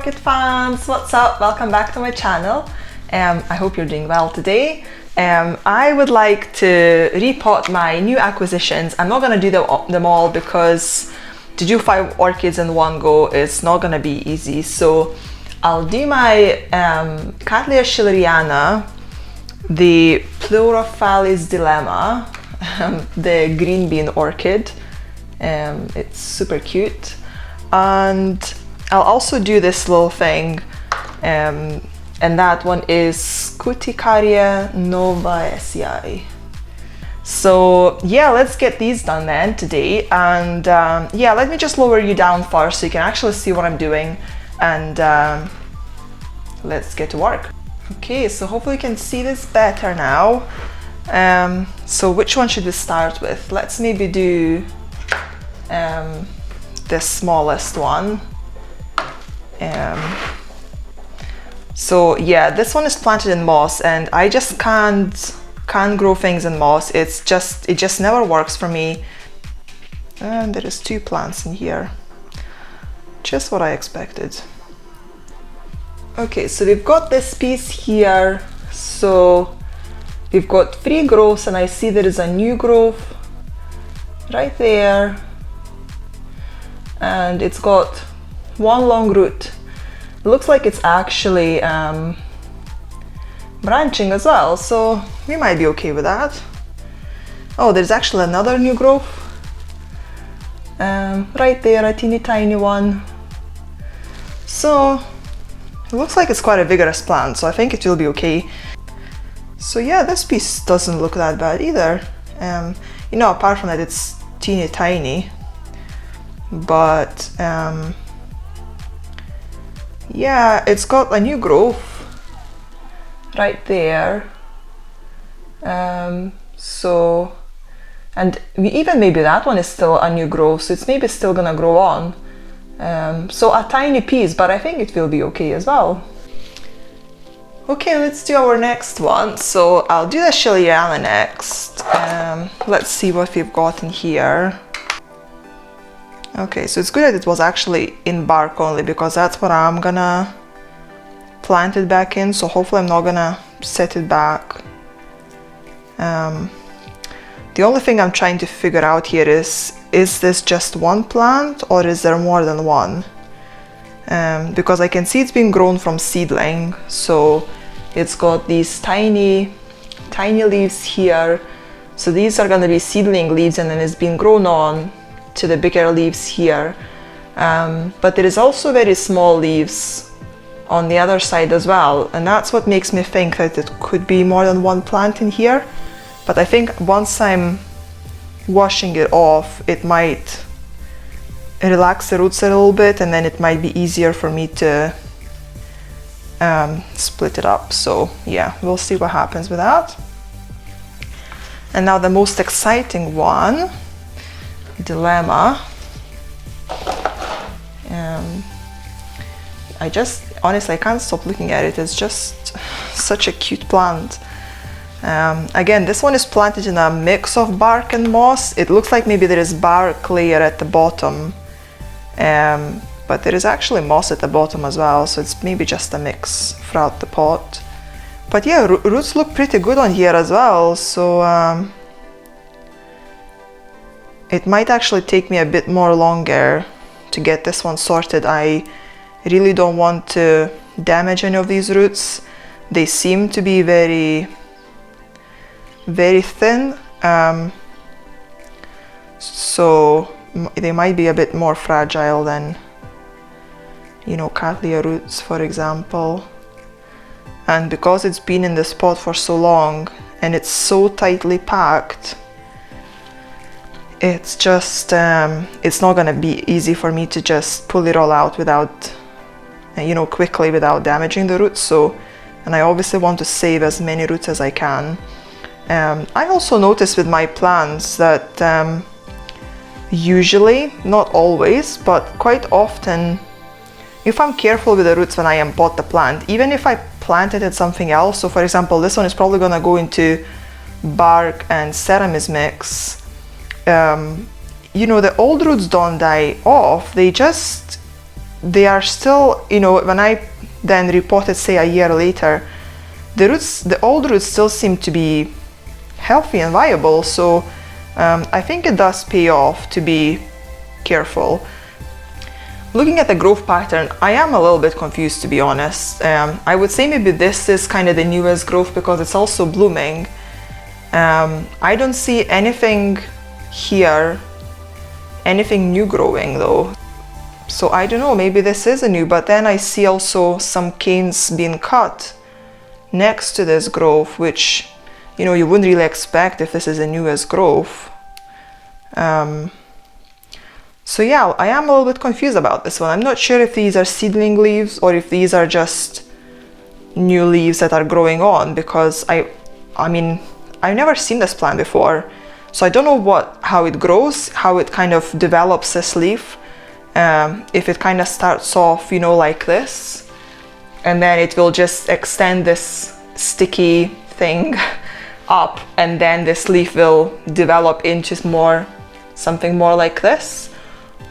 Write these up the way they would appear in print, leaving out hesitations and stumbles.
orchid fans, what's up? Welcome back to my channel. I hope you're doing well today. I would like to repot my new acquisitions. I'm not going to do them all because to do 5 orchids in one go is not going to be easy. So I'll do my Cattleya shilleriana, the Pleurothallis dilemma, the green bean orchid. It's super cute. And I'll also do this little thing, and that one is Scuticaria novaesii. So yeah, let's get these done then today. And yeah, let me just lower you down first so you can actually see what I'm doing, and let's get to work. Okay, so hopefully you can see this better now. So which one should we start with? Let's maybe do the smallest one. So yeah, this one is planted in moss, and I just can't grow things in moss. It just never works for me. And there is 2 plants in here, just what I expected. Okay, so we've got this piece here. So we've got 3 growths, and I see there is a new growth right there, and it's got 1 long root. It looks like it's actually branching as well, so we might be okay with that. Oh, there's actually another new growth right there, a teeny tiny one. So it looks like it's quite a vigorous plant, so I think it will be okay. So yeah, this piece doesn't look that bad either. You know, apart from that, it's teeny tiny, but yeah, it's got a new growth right there. So, and even maybe that one is still a new growth, so it's maybe still gonna grow on. So a tiny piece, but I think it will be okay as well. Okay, let's do our next one. So I'll do the shilleriana next. Let's see what we've got in here. Okay, so it's good that it was actually in bark only, because that's what I'm gonna plant it back in, so hopefully I'm not gonna set it back. The only thing I'm trying to figure out here is this just one plant or is there more than one? Because I can see it's been grown from seedling, so it's got these tiny leaves here. So these are gonna be seedling leaves, and then it's been grown on to the bigger leaves here, but there is also very small leaves on the other side as well, and that's what makes me think that it could be more than one plant in here. But I think once I'm washing it off, it might relax the roots a little bit, and then it might be easier for me to split it up. So yeah, we'll see what happens with that. And now the most exciting one, dilemma. Honestly, I can't stop looking at it. It's just such a cute plant. Again, this one is planted in a mix of bark and moss. It looks like maybe there is bark layer at the bottom, but there is actually moss at the bottom as well, so it's maybe just a mix throughout the pot. But yeah, roots look pretty good on here as well, so it might actually take me a bit more longer to get this one sorted. I really don't want to damage any of these roots. They seem to be very, very thin, so they might be a bit more fragile than, you know, Cattleya roots, for example. And because it's been in this pot for so long and it's so tightly packed, it's just it's not gonna be easy for me to just pull it all out without, you know, quickly without damaging the roots. So, and I obviously want to save as many roots as I can. I also notice with my plants that usually, not always, but quite often, if I'm careful with the roots when I impot the plant, even if I planted it something else, so for example this one is probably gonna go into bark and ceramis mix, you know, the old roots don't die off, they just they are still, you know, when I then repotted, say, a year later, the roots, the old roots still seem to be healthy and viable. So I think it does pay off to be careful. Looking at the growth pattern, I am a little bit confused, to be honest. I would say maybe this is kind of the newest growth because it's also blooming. I don't see anything here, anything new growing though. So I don't know, maybe this is a new, but then I see also some canes being cut next to this growth, which, you know, you wouldn't really expect if this is the newest growth. So yeah, I am a little bit confused about this one. I'm not sure if these are seedling leaves or if these are just new leaves that are growing on, because I mean, I've never seen this plant before. So I don't know how it grows, how it kind of develops this leaf. If it kind of starts off, you know, like this, and then it will just extend this sticky thing up, and then this leaf will develop into something more like this.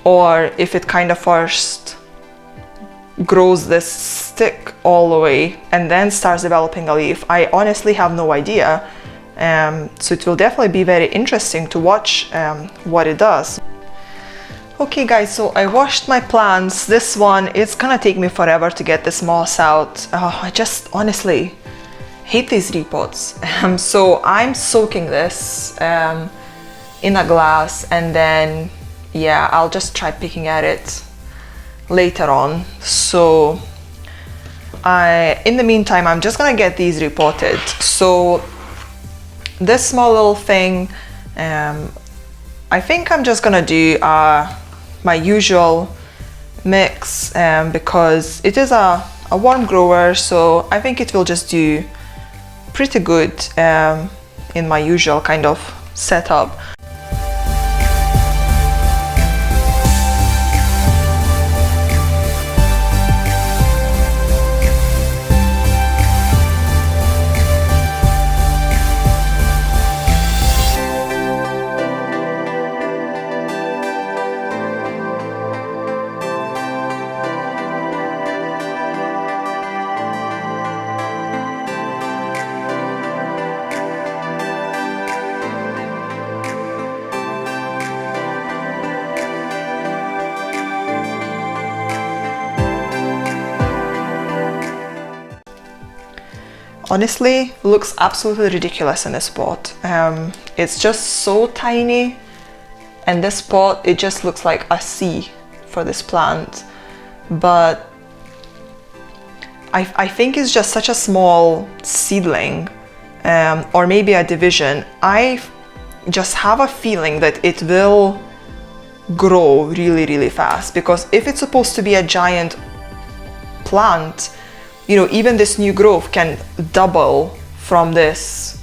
Or if it kind of first grows this stick all the way and then starts developing a leaf. I honestly have no idea. So it will definitely be very interesting to watch what it does. Okay guys, so I washed my plants. This one, it's gonna take me forever to get this moss out. I just honestly hate these repots. So I'm soaking this in a glass, and then yeah, I'll just try picking at it later on. So in the meantime, I'm just gonna get these repotted. So this small little thing, I think I'm just gonna do my usual mix because it is a warm grower, so I think it will just do pretty good in my usual kind of setup. Honestly, looks absolutely ridiculous in this pot. It's just so tiny, and this pot, it just looks like a sea for this plant. But I think it's just such a small seedling, or maybe a division. I just have a feeling that it will grow really, really fast, because if it's supposed to be a giant plant, you know, even this new growth can double from this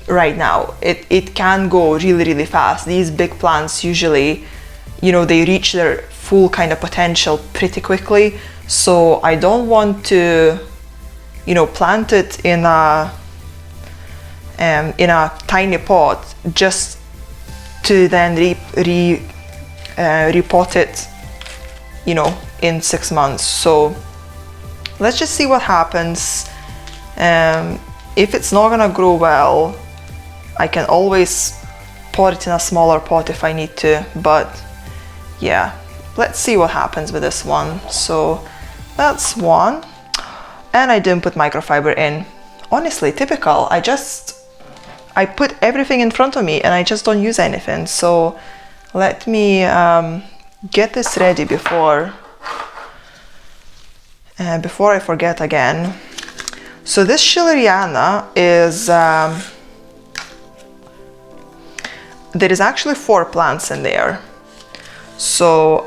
right now. It can go really, really fast. These big plants usually, you know, they reach their full kind of potential pretty quickly. So I don't want to, you know, plant it in a tiny pot just to then repot it, you know, in 6 months. So let's just see what happens. If it's not gonna grow well, I can always pot it in a smaller pot if I need to, but yeah, let's see what happens with this one. So that's one, and I didn't put microfiber in. Honestly, typical. I put everything in front of me and I just don't use anything. So let me get this ready before I forget again. So this shilleriana is, there is actually 4 plants in there. So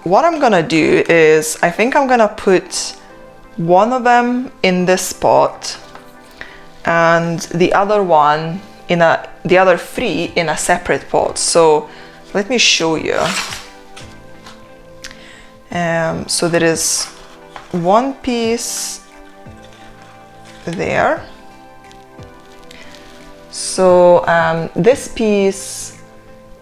what I'm gonna do is, I think I'm gonna put one of them in this pot and the other one the other 3 in a separate pot. So let me show you. So there is one piece there. So this piece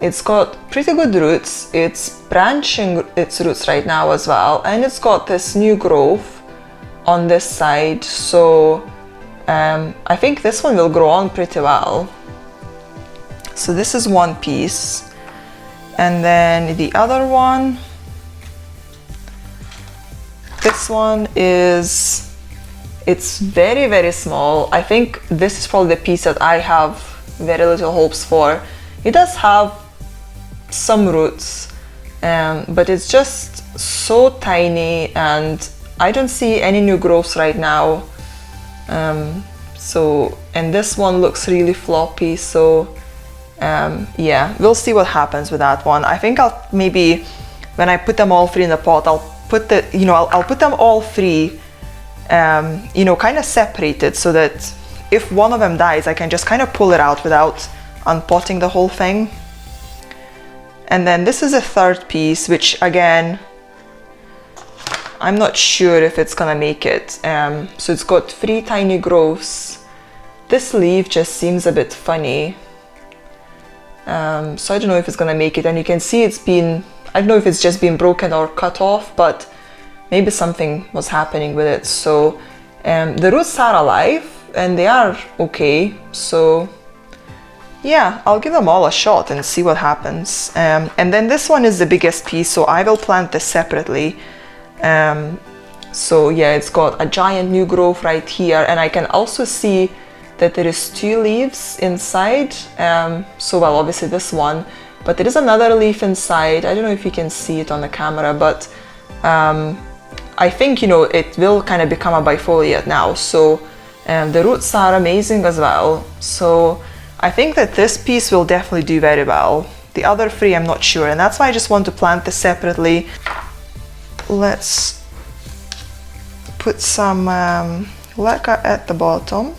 It's got pretty good roots. It's branching its roots right now as well, and it's got this new growth on this side, so I think this one will grow on pretty well. So this is one piece, and then the other one, this one is, it's very, very small. I think this is probably the piece that I have very little hopes for. It does have some roots, but it's just so tiny, and I don't see any new growths right now. And this one looks really floppy, so yeah, we'll see what happens with that one. I think I'll maybe, when I put them all three in the pot, I'll put the, I'll put them all three, kind of separated, so that if one of them dies, I can just kind of pull it out without unpotting the whole thing. And then this is a third piece, which again, I'm not sure if it's gonna make it. So it's got 3 tiny growths. This leaf just seems a bit funny. So I don't know if it's gonna make it, and you can see it's been, I don't know if it's just been broken or cut off, but maybe something was happening with it. So the roots are alive and they are okay. So yeah, I'll give them all a shot and see what happens. And then this one is the biggest piece, so I will plant this separately. So yeah, it's got a giant new growth right here, and I can also see that there is 2 leaves inside. So well, obviously this one, but there is another leaf inside. I don't know if you can see it on the camera, but I think, it will kind of become a bifoliate now. So the roots are amazing as well. So I think that this piece will definitely do very well. The other 3, I'm not sure, and that's why I just want to plant this separately. Let's put some leca at the bottom.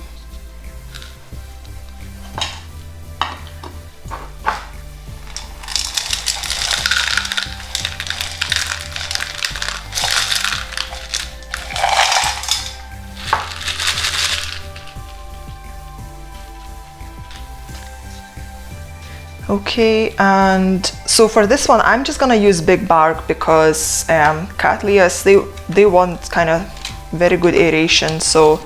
Okay, and so for this one, I'm just gonna use big bark because Cattleyas, they want kind of very good aeration, so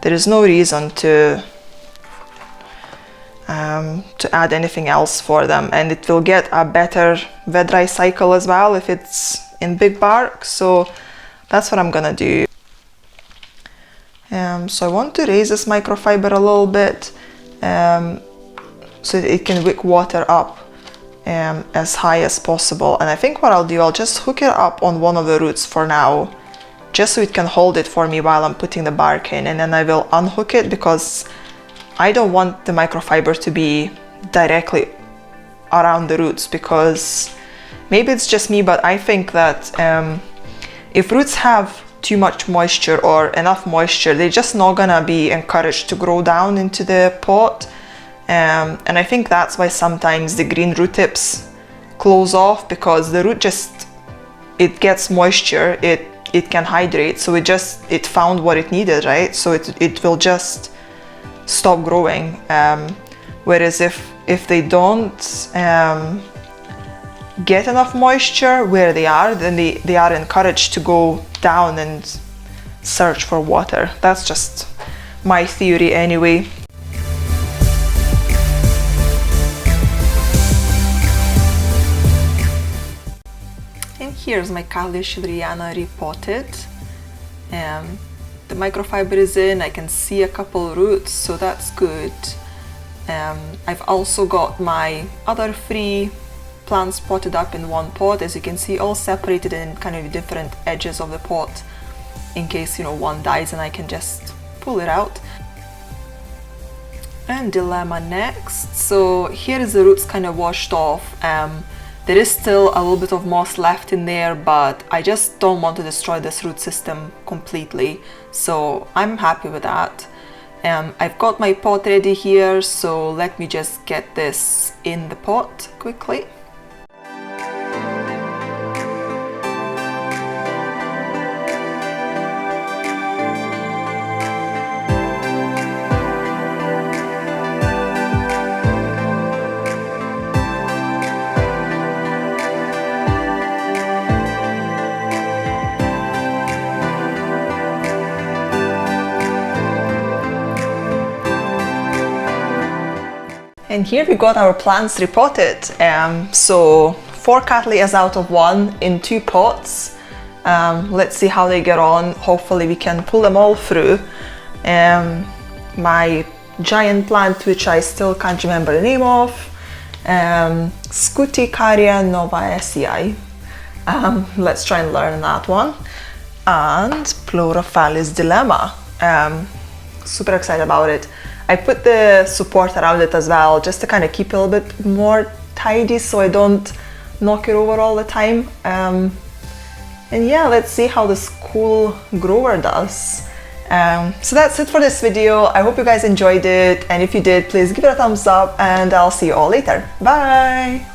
there is no reason to add anything else for them, and it will get a better wet-dry cycle as well if it's in big bark. So that's what I'm gonna do. So I want to raise this microfiber a little bit, so that it can wick water up as high as possible. And I think what I'll do, I'll just hook it up on one of the roots for now, just so it can hold it for me while I'm putting the bark in, and then I will unhook it because I don't want the microfiber to be directly around the roots, because maybe it's just me, but I think that if roots have too much moisture or enough moisture, they're just not gonna be encouraged to grow down into the pot. And I think that's why sometimes the green root tips close off, because the root just, it gets moisture, it can hydrate, so it found what it needed, right? So it will just stop growing. Whereas if they don't get enough moisture where they are, then they are encouraged to go down and search for water. That's just my theory anyway. Here's my Cattleya shilleriana repotted. The microfiber is in, I can see a couple roots, so that's good. I've also got my other 3 plants potted up in one pot, as you can see, all separated in kind of different edges of the pot, in case one dies and I can just pull it out. And dilemma next. So here is the roots kind of washed off. There is still a little bit of moss left in there, but I just don't want to destroy this root system completely, so I'm happy with that. I've got my pot ready here, so let me just get this in the pot quickly. And here we got our plants repotted. So 4 Cattleyas out of 1 in 2 pots. Let's see how they get on. Hopefully we can pull them all through. My giant plant, which I still can't remember the name of, Scuticaria novaesii. Let's try and learn that one. And Pleurothallis dilemma. Super excited about it. I put the support around it as well, just to kind of keep it a little bit more tidy so I don't knock it over all the time. And yeah, let's see how this cool grower does. So that's it for this video. I hope you guys enjoyed it, and if you did, please give it a thumbs up, and I'll see you all later. Bye!